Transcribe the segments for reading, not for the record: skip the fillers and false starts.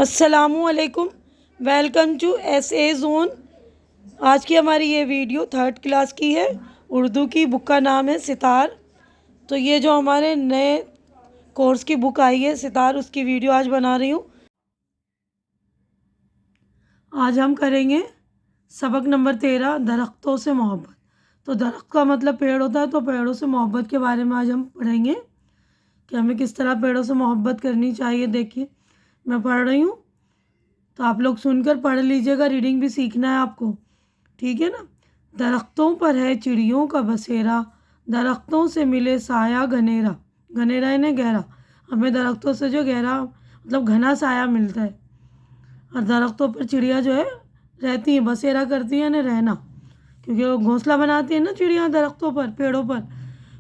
السلام علیکم، welcome to S A zone. آج کی ہماری یہ ویڈیو 3rd کلاس کی ہے۔ اردو کی بک کا نام ہے ستار۔ تو یہ جو ہمارے نئے کورس کی بک آئی ہے ستار، اس کی ویڈیو آج بنا رہی ہوں۔ آج ہم کریں گے سبق نمبر 13، درختوں سے محبت۔ تو درخت کا مطلب پیڑ ہوتا ہے، تو پیڑوں سے محبت کے بارے میں آج ہم پڑھیں گے کہ ہمیں کس طرح پیڑوں سے محبت کرنی چاہیے۔ دیکھیے میں پڑھ رہی ہوں، تو آپ لوگ سن کر پڑھ لیجئے گا، ریڈنگ بھی سیکھنا ہے آپ کو، ٹھیک ہے نا۔ درختوں پر ہے چڑیوں کا بسیرا، درختوں سے ملے سایہ گھنیرا۔ گھنیرا یعنی گہرا، ہمیں درختوں سے جو گہرا مطلب گھنا سایہ ملتا ہے، اور درختوں پر چڑیا جو ہے رہتی ہیں، بسیرا کرتی ہیں یعنی رہنا، کیونکہ وہ گھونسلہ بناتی ہیں نا چڑیاں درختوں پر، پیڑوں پر۔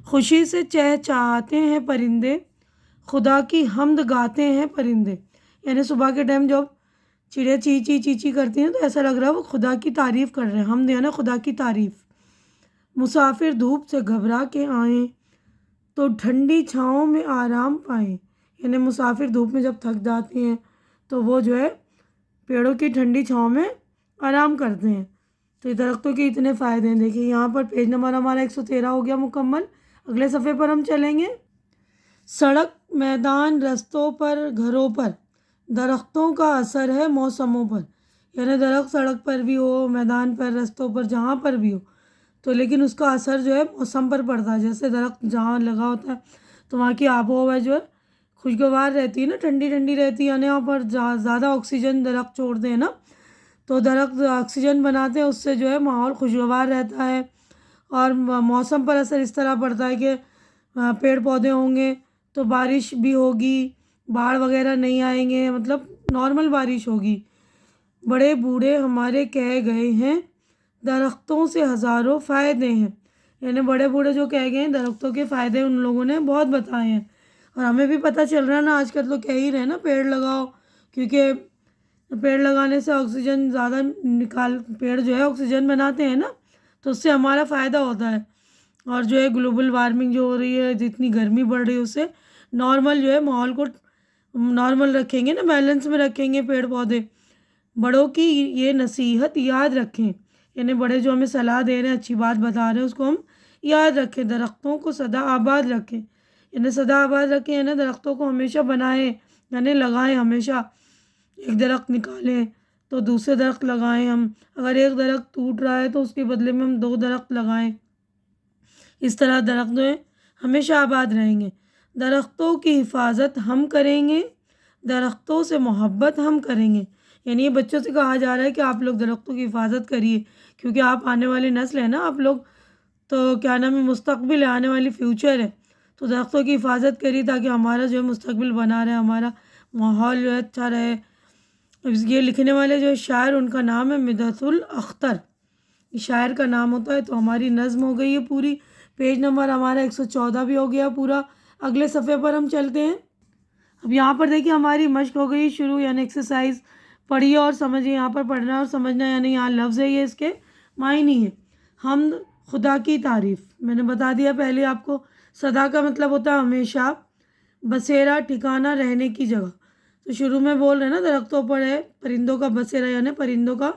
خوشی سے چہچہاتے ہیں پرندے، خدا کی حمد گاتے ہیں پرندے، یعنی صبح کے ٹائم جب چڑیا چی چی چی چی کرتی ہیں تو ایسا لگ رہا ہے وہ خدا کی تعریف کر رہے ہیں۔ حمد یعنی خدا کی تعریف۔ مسافر دھوپ سے گھبرا کے آئیں تو ٹھنڈی چھاؤں میں آرام پائیں، یعنی مسافر دھوپ میں جب تھک جاتے ہیں تو وہ جو ہے پیڑوں کی ٹھنڈی چھاؤں میں آرام کرتے ہیں۔ تو یہ درختوں کے اتنے فائدے ہیں۔ دیکھیے یہاں پر پیج نمبر ہمارا 113 ہو گیا مکمل۔ اگلے صفحے پر ہم چلیں گے۔ سڑک میدان رستوں پر گھروں پر درختوں کا اثر ہے موسموں پر، یعنی درخت سڑک پر بھی ہو، میدان پر، رستوں پر، جہاں پر بھی ہو تو لیکن اس کا اثر جو ہے موسم پر پڑتا ہے۔ جیسے درخت جہاں لگا ہوتا ہے تو وہاں کی آب و ہوا جو ہے خوشگوار رہتی ہے نا، ٹھنڈی ٹھنڈی رہتی ہے، یعنی وہاں پر زیادہ آکسیجن درخت چھوڑتے ہیں نا، تو درخت آکسیجن بناتے ہیں، اس سے جو ہے ماحول خوشگوار رہتا ہے۔ اور موسم پر اثر اس طرح پڑتا ہے کہ پیڑ پودے ہوں گے تو بارش بھی ہوگی، باڑھ وغیرہ نہیں آئیں گے، مطلب نارمل بارش ہوگی۔ بڑے بوڑھے ہمارے کہہ گئے ہیں درختوں سے ہزاروں فائدے ہیں، یعنی بڑے بوڑھے جو کہہ گئے ہیں درختوں کے فائدے ان لوگوں نے بہت بتائے ہیں، اور ہمیں بھی پتہ چل رہا ہے نا، آج کل تو کہہ ہی رہے ہیں نا پیڑ لگاؤ، کیونکہ پیڑ لگانے سے آکسیجن زیادہ پیڑ جو ہے آکسیجن بناتے ہیں نا، تو اس سے ہمارا فائدہ ہوتا ہے۔ اور جو ہے گلوبل وارمنگ جو ہو رہی ہے، جتنی گرمی بڑھ رہی ہے، اس سے نارمل جو ہے ماحول کو نارمل رکھیں گے نا، بیلنس میں رکھیں گے پیڑ پودے۔ بڑوں کی یہ نصیحت یاد رکھیں، یعنی بڑے جو ہمیں صلاح دے رہے ہیں، اچھی بات بتا رہے ہیں، اس کو ہم یاد رکھیں۔ درختوں کو سدا آباد رکھیں، یعنی سدا آباد رکھیں یعنی درختوں کو ہمیشہ بنائیں، یعنی لگائیں، ہمیشہ ایک درخت نکالیں تو دوسرے درخت لگائیں ہم، اگر ایک درخت ٹوٹ رہا ہے تو اس کے بدلے میں ہم 2 درخت لگائیں، اس طرح درخت جو ہے ہمیشہ آباد رہیں گے۔ درختوں کی حفاظت ہم کریں گے، درختوں سے محبت ہم کریں گے، یعنی یہ بچوں سے کہا جا رہا ہے کہ آپ لوگ درختوں کی حفاظت کریے، کیونکہ آپ آنے والی نسل ہے نا، آپ لوگ تو کیا نام ہے مستقبل ہے، آنے والی فیوچر ہے، تو درختوں کی حفاظت کریے تاکہ ہمارا جو ہے مستقبل بنا رہے، ہمارا ماحول جو ہے اچھا رہے۔ یہ لکھنے والے جو شاعر ان کا نام ہے مدحت الاختر، شاعر کا نام ہوتا ہے۔ تو ہماری نظم ہو گئی ہے پوری، پیج نمبر ہمارا 114 بھی ہو گیا پورا۔ اگلے صفحے پر ہم چلتے ہیں۔ اب یہاں پر دیکھیے ہماری مشق ہو گئی شروع، یعنی ایکسرسائز پڑھیے اور سمجھیے، یہاں پر پڑھنا اور سمجھنا، یعنی یہاں لفظ ہے، یہ اس کے معنی ہے۔ حمد خدا کی تعریف، میں نے بتا دیا پہلے آپ کو۔ صدا کا مطلب ہوتا ہے ہمیشہ، بسیرا ٹھکانہ رہنے کی جگہ، تو شروع میں بول رہے ہیں نا درختوں پر ہے پرندوں کا بسیرا، یعنی پرندوں کا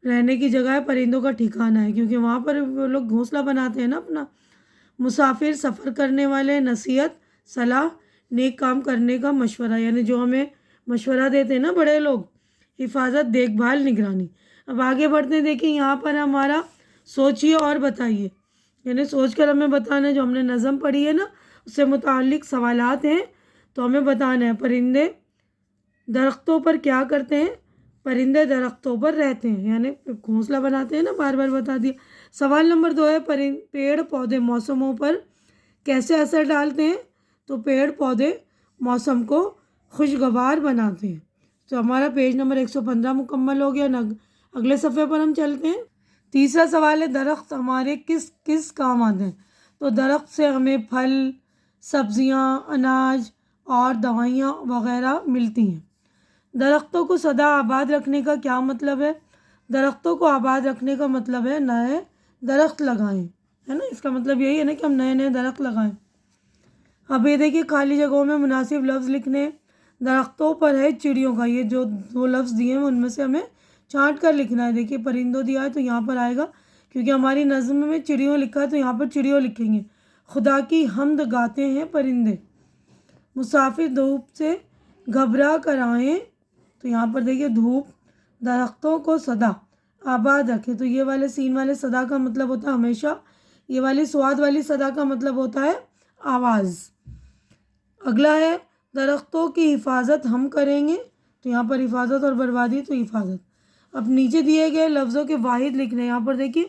رہنے کی جگہ ہے، پرندوں کا ٹھکانہ ہے، کیونکہ وہاں پر وہ لوگ گھونسلہ بناتے ہیں نا اپنا۔ مسافر سفر کرنے والے نصیحت صلاح نیک کام کرنے کا مشورہ، یعنی جو ہمیں مشورہ دیتے ہیں نا بڑے لوگ، حفاظت دیکھ بھال نگرانی۔ اب آگے بڑھتے ہیں، دیکھیں یہاں پر ہمارا سوچیے اور بتائیے، یعنی سوچ کر ہمیں بتانا ہے، جو ہم نے نظم پڑھی ہے نا اس سے متعلق سوالات ہیں تو ہمیں بتانا ہے۔ پرندے درختوں پر کیا کرتے ہیں؟ پرندے درختوں پر رہتے ہیں، یعنی گھونسلہ بناتے ہیں نا، بار بار بتا دیا۔ سوال نمبر 2 ہے پیڑ پودے موسموں پر کیسے اثر ڈالتے ہیں؟ تو پیڑ پودے موسم کو خوشگوار بناتے ہیں۔ تو ہمارا پیج نمبر 115 مکمل ہو گیا۔ اگلے صفحے پر ہم چلتے ہیں۔ تیسرا سوال ہے درخت ہمارے کس کس کام آتے ہیں؟ تو درخت سے ہمیں پھل، سبزیاں، اناج اور دوائیاں وغیرہ ملتی ہیں۔ درختوں کو سدا آباد رکھنے کا کیا مطلب ہے؟ درختوں کو آباد رکھنے کا مطلب ہے نئے درخت لگائیں، ہے نا، اس کا مطلب یہی ہے نا کہ ہم نئے نئے درخت لگائیں۔ اب یہ دیکھیے خالی جگہوں میں مناسب لفظ لکھنے۔ درختوں پر ہے چڑیوں کا. یہ جو دو لفظ دیے ہیں ان میں سے ہمیں چھانٹ کر لکھنا ہے. دیکھیے پرندوں دیا ہے تو یہاں پر آئے گا, کیونکہ ہماری نظم میں چڑیوں لکھا ہے تو یہاں پر چڑیوں لکھیں گے. خدا کی حمد گاتے ہیں پرندے. مسافر دھوپ سے گھبرا کر آئیں, تو یہاں پر دیکھیے دھوپ درختوں کو سدا آباد رکھے. تو یہ والے سین والے صدا کا مطلب ہوتا ہے ہمیشہ. یہ والی سواد والی صدا کا مطلب ہوتا ہے آواز. اگلا ہے درختوں کی حفاظت ہم کریں گے. تو یہاں پر حفاظت اور بربادی, تو حفاظت. اب نیچے دیے گئے لفظوں کے واحد لکھنے. یہاں پر دیکھیے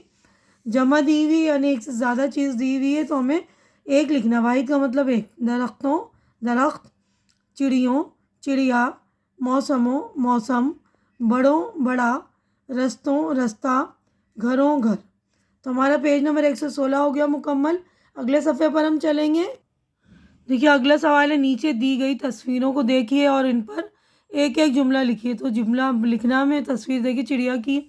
جمع دی ہوئی یعنی ایک سے زیادہ چیز دی ہوئی ہے تو ہمیں ایک لکھنا. واحد کا مطلب ایک. درختوں درخت, چڑیوں چڑیا, موسموں موسم, بڑوں بڑا, رستوں رستہ, گھروں گھر. تو ہمارا پیج نمبر 116 ہو گیا مکمل. اگلے صفحے پر ہم چلیں گے. دیکھیے اگلا سوال ہے نیچے دی گئی تصویروں کو دیکھیے اور ان پر ایک ایک جملہ لکھیے. تو جملہ لکھنا میں تصویر دیکھیے چڑیا کی.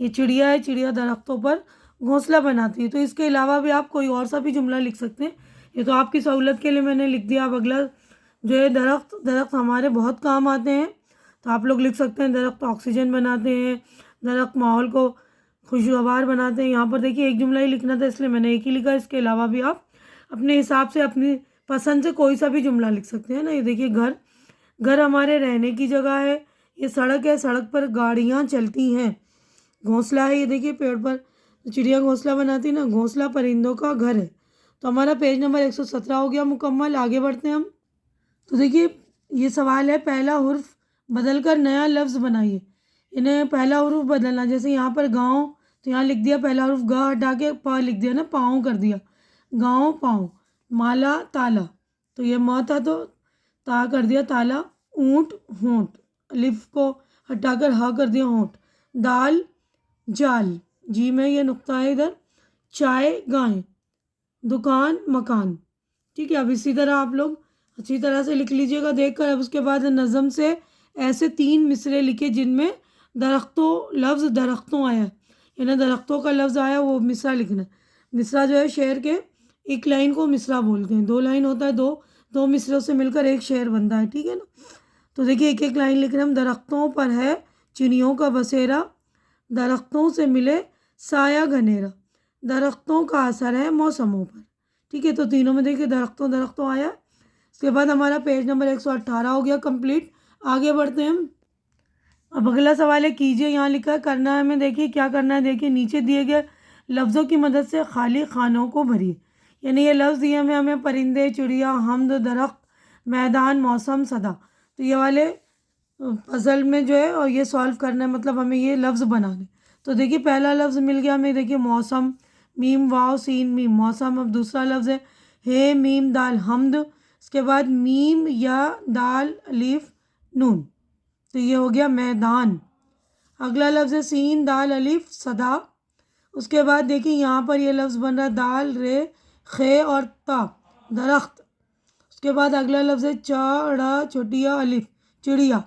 یہ چڑیا ہے, چڑیا درختوں پر گھونسلہ بناتی ہے. تو اس کے علاوہ بھی آپ کوئی اور سا بھی جملہ لکھ سکتے ہیں. یہ تو آپ کی سہولت کے لیے میں نے لکھ دیا. اب اگلا جو ہے درخت ہمارے بہت کام آتے ہیں. تو آپ لوگ لکھ سکتے ہیں درخت آکسیجن بناتے ہیں, درخت ماحول کو خوشگوار بناتے ہیں. یہاں پر دیکھیے ایک جملہ ہی لکھنا تھا اس لیے میں نے ایک ہی لکھا. اس کے علاوہ بھی آپ اپنے حساب سے اپنی پسند سے کوئی سا بھی جملہ لکھ سکتے ہیں نا. یہ دیکھیے گھر ہمارے رہنے کی جگہ ہے. یہ سڑک ہے, سڑک پر گاڑیاں چلتی ہیں. گھونسلہ ہے, یہ دیکھیے پیڑ پر چڑیا گھونسلہ بناتی نا, گھونسلہ پرندوں کا گھر ہے. تو ہمارا پیج نمبر 117 ہو گیا مکمل. آگے بڑھتے ہیں ہم. تو دیکھیے یہ سوال ہے پہلا حرف بدل کر نیا لفظ بنائیے. انہیں پہلا حرف بدلنا, جیسے یہاں پر گاؤں تو یہاں لکھ دیا پہلا حرف گا ہٹا کے پا لکھ دیا نا, پاؤں کر دیا. گاؤں پاؤں. مالا تالا, تو یہ م تھا تو تا کر دیا تالا. اونٹ ہونٹ, الف کو ہٹا کر ہا کر دیا ہونٹ. دال جال, جی میں یہ نقطہ ہے ادھر. چائے گائیں, دکان مکان. ٹھیک ہے, اب اسی طرح آپ لوگ اچھی طرح سے لکھ لیجئے گا دیکھ کر. اب اس کے بعد نظم سے ایسے 3 مصرے لکھے جن میں لفظ درختوں آیا ہے, یعنی درختوں کا لفظ آیا وہ مصرع لکھنا ہے. مصرع جو ہے شعر کے ایک لائن کو مصرع بولتے ہیں. 2 لائن ہوتا ہے, دو مصروں سے مل کر ایک شعر بنتا ہے. ٹھیک ہے نا. تو دیکھیے ایک ایک لائن لکھ رہے ہم. درختوں پر ہے چڑیوں کا بسیرا, درختوں سے ملے سایہ گھنیرا, درختوں کا اثر ہے موسموں پر. ٹھیک ہے, تو تینوں میں دیکھیے درختوں آیا. اس کے بعد ہمارا پیج نمبر 118 ہو گیا کمپلیٹ. آگے بڑھتے ہیں ہم. اب اگلا سوال ہے کیجیے. یہاں لکھا ہے کرنا ہے ہمیں. دیکھیے کیا کرنا ہے. دیکھیے نیچے دیے گئے لفظوں کی مدد سے خالی خانوں کو بھریے. یعنی یہ لفظ دیے ہمیں پرندے چڑیا حمد درخت میدان موسم صدا. تو یہ والے پزل میں جو ہے اور یہ سالو کرنا ہے, مطلب ہمیں یہ لفظ بنانے. تو دیکھیے پہلا لفظ مل گیا ہمیں. دیکھیے موسم, میم واو سین میم موسم. اب دوسرا لفظ ہے میم دال حمد. اس کے بعد میم یا دال الف نون, تو یہ ہو گیا میدان. اگلا لفظ ہے سین دال الف صدا. اس کے بعد دیکھیں یہاں پر یہ لفظ بن رہا ہے دال رے خے اور تا درخت. اس کے بعد اگلا لفظ ہے چاڑا چھوٹیا الف چڑیا.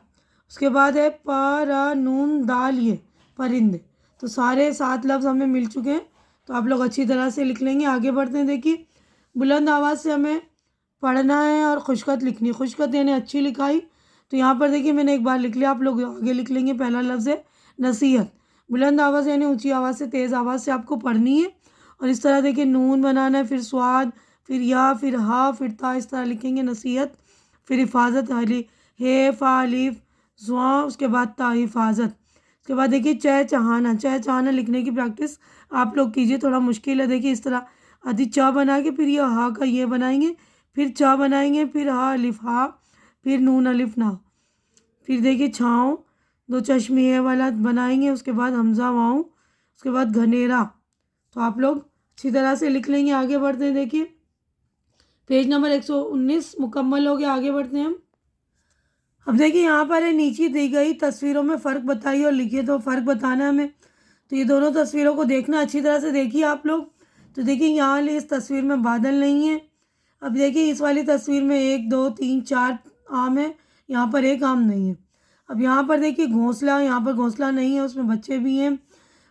اس کے بعد ہے پا را نون دال یہ پرندے. تو سارے 7 لفظ ہمیں مل چکے ہیں. تو آپ لوگ اچھی طرح سے لکھ لیں گے. آگے بڑھتے ہیں. دیکھیے بلند آواز سے ہمیں پڑھنا ہے اور خوشخط لکھنی. خوشخط یعنی اچھی لکھائی. تو یہاں پر دیکھیے میں نے ایک بار لکھ لیا, آپ لوگ آگے لکھ لیں گے. پہلا لفظ ہے نصیحت. بلند آواز یعنی اونچی آواز سے تیز آواز سے آپ کو پڑھنی ہے. اور اس طرح دیکھیے نون بنانا ہے, پھر سواد, پھر یا, پھر ہا, پھر تا, اس طرح لکھیں گے نصیحت. پھر حفاظت ہے فا الف زواں, اس کے بعد تا حفاظت. اس کے بعد دیکھیے چہچہانا لکھنے کی پریکٹس آپ لوگ کیجیے. تھوڑا مشکل ہے. دیکھیے اس طرح آدھی چا بنا کے پھر یہ ہا کا یہ بنائیں گے, پھر چا بنائیں گے, پھر ہا الف ہا, پھر نون الف نا. پھر دیکھیے چھاؤں 2 چشمے والا بنائیں گے. اس کے بعد حمزہ واؤں, اس کے بعد گھنیرا. تو آپ لوگ اچھی طرح سے لکھ لیں گے. آگے بڑھتے ہیں. دیکھیے پیج نمبر 119 مکمل ہو گیا. آگے بڑھتے ہیں ہم. اب دیکھیے یہاں پر نیچے دی گئی تصویروں میں فرق بتائیے اور لکھیے. تو فرق بتانا ہے ہمیں. تو یہ دونوں تصویروں کو دیکھنا اچھی طرح سے دیکھیے آپ لوگ. تو دیکھیے یہاں اس تصویر میں بادل نہیں ہے. اب دیکھیے اس والی تصویر میں 1 2 3 4 آم ہے, یہاں پر ایک آم نہیں ہے. اب یہاں پر دیکھیے گھونسلہ, یہاں پر گھونسلہ نہیں ہے, اس میں بچے بھی ہیں.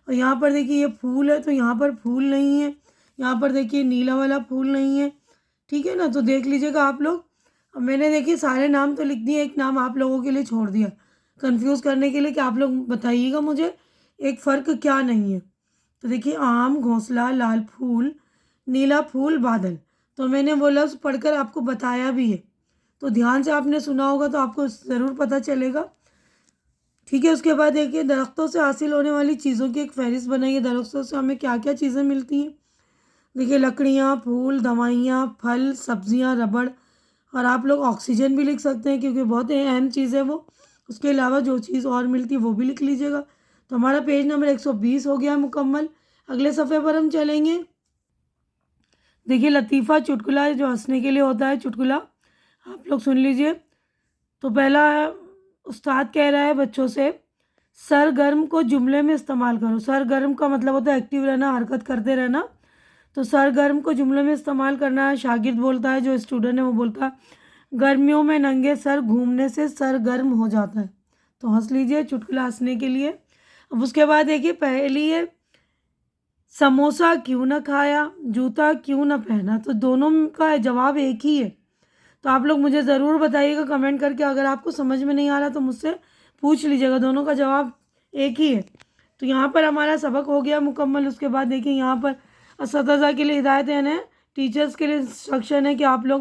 اور یہاں پر دیکھیے یہ پھول ہے, تو یہاں پر پھول نہیں ہے. یہاں پر دیکھیے نیلا والا پھول نہیں ہے. ٹھیک ہے نا. تو دیکھ لیجیے گا آپ لوگ. اب میں نے دیکھیے سارے نام تو لکھ دیے، ایک نام آپ لوگوں کے لیے چھوڑ دیا کنفیوز کرنے کے لیے کہ آپ لوگ بتائیے گا مجھے ایک فرق کیا نہیں ہے. تو دیکھیے آم، گھونسلہ، لال پھول، نیلا پھول، بادل. تو میں نے وہ لفظ پڑھ کر آپ کو بتایا بھی ہے، تو دھیان سے آپ نے سنا ہوگا تو آپ کو ضرور پتہ چلے گا. ٹھیک ہے. اس کے بعد دیکھیے درختوں سے حاصل ہونے والی چیزوں کی ایک فہرست بنائیے. درختوں سے ہمیں کیا کیا چیزیں ملتی ہیں؟ دیکھیے لکڑیاں، پھول، دوائیاں، پھل، سبزیاں، ربڑ، اور آپ لوگ آکسیجن بھی لکھ سکتے ہیں کیونکہ بہت اہم چیز ہے وہ. اس کے علاوہ جو چیز اور ملتی ہے وہ بھی لکھ لیجیے گا. تو ہمارا پیج نمبر 120 ہو گیا مکمل. اگلے صفحے پر ہم چلیں گے. دیکھیے لطیفہ چٹکلا جو ہنسنے کے لیے ہوتا ہے چٹکلا، آپ لوگ سن لیجئے. تو پہلا استاد کہہ رہا ہے بچوں سے، سرگرم کو جملے میں استعمال کرو. سرگرم کا مطلب ہوتا ہے ایکٹیو رہنا، حرکت کرتے رہنا. تو سرگرم کو جملے میں استعمال کرنا ہے. شاگرد بولتا ہے، جو اسٹوڈنٹ ہے وہ بولتا ہے، گرمیوں میں ننگے سر گھومنے سے سرگرم ہو جاتا ہے. تو ہنس لیجئے، چٹکلا ہنسنے کے لیے. اب اس کے بعد دیکھیے پہلی ہے، سموسہ کیوں نہ کھایا، جوتا کیوں نہ پہنا. تو دونوں کا جواب ایک ہی ہے. تو آپ لوگ مجھے ضرور بتائیے گا کمنٹ کر کے. اگر آپ کو سمجھ میں نہیں آ رہا تو مجھ سے پوچھ لیجیے گا، دونوں کا جواب ایک ہی ہے. تو یہاں پر ہمارا سبق ہو گیا مکمل. اس کے بعد دیکھیں یہاں پر اساتذہ کے لیے ہدایت ہے، ٹیچرز کے لیے انسٹرکشن ہے کہ آپ لوگ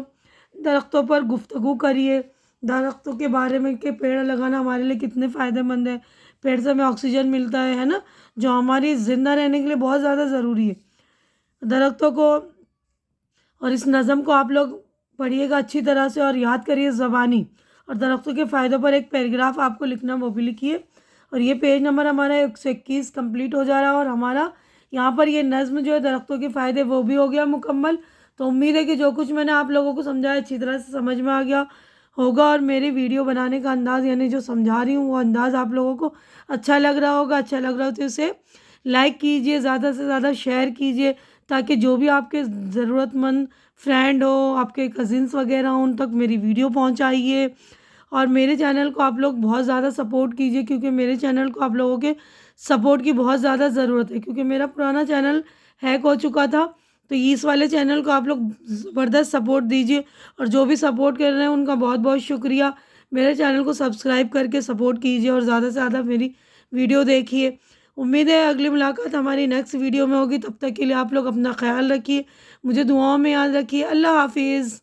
درختوں پر گفتگو کریے، درختوں کے بارے میں کہ پیڑ لگانا ہمارے لیے کتنے فائدہ مند ہے. پیڑ سے ہمیں آکسیجن ملتا ہے نا، جو ہماری زندہ رہنے کے لیے بہت زیادہ ضروری ہے. درختوں کو اور اس نظم کو آپ لوگ پڑھیے گا اچھی طرح سے اور یاد کریے زبانی. اور درختوں کے فائدوں پر ایک پیراگراف آپ کو لکھنا، وہ بھی لکھیے. اور یہ پیج نمبر ہمارا 121 کمپلیٹ ہو جا رہا ہے. اور ہمارا یہاں پر یہ نظم جو ہے درختوں کے فائدے وہ بھی ہو گیا مکمل. تو امید ہے کہ جو کچھ میں نے آپ لوگوں کو سمجھایا اچھی طرح سے سمجھ میں آ گیا ہوگا. اور میری ویڈیو بنانے کا انداز، یعنی جو سمجھا رہی ہوں وہ انداز آپ لوگوں کو اچھا لگ رہا ہوگا. اچھا لگ رہا ہو تو اسے لائک کیجئے، زیادہ سے زیادہ شیئر کیجئے، تاکہ جو بھی آپ کے ضرورت مند فرینڈ ہو، آپ کے کزنس وغیرہ ہوں، ان تک میری ویڈیو پہنچائیے. اور میرے چینل کو آپ لوگ بہت زیادہ سپورٹ کیجئے، کیونکہ میرے چینل کو آپ لوگوں کے سپورٹ کی بہت زیادہ ضرورت ہے. کیونکہ میرا پرانا چینل ہیک ہو چکا تھا، تو اس والے چینل کو آپ لوگ زبردست سپورٹ دیجئے. اور جو بھی سپورٹ کر رہے ہیں ان کا بہت بہت شکریہ. میرے چینل کو سبسکرائب کر کے سپورٹ کیجئے اور زیادہ سے زیادہ میری ویڈیو دیکھیے. امید ہے اگلی ملاقات ہماری نیکسٹ ویڈیو میں ہوگی. تب تک کے لیے آپ لوگ اپنا خیال رکھیے، مجھے دعاؤں میں یاد رکھیے. اللہ حافظ.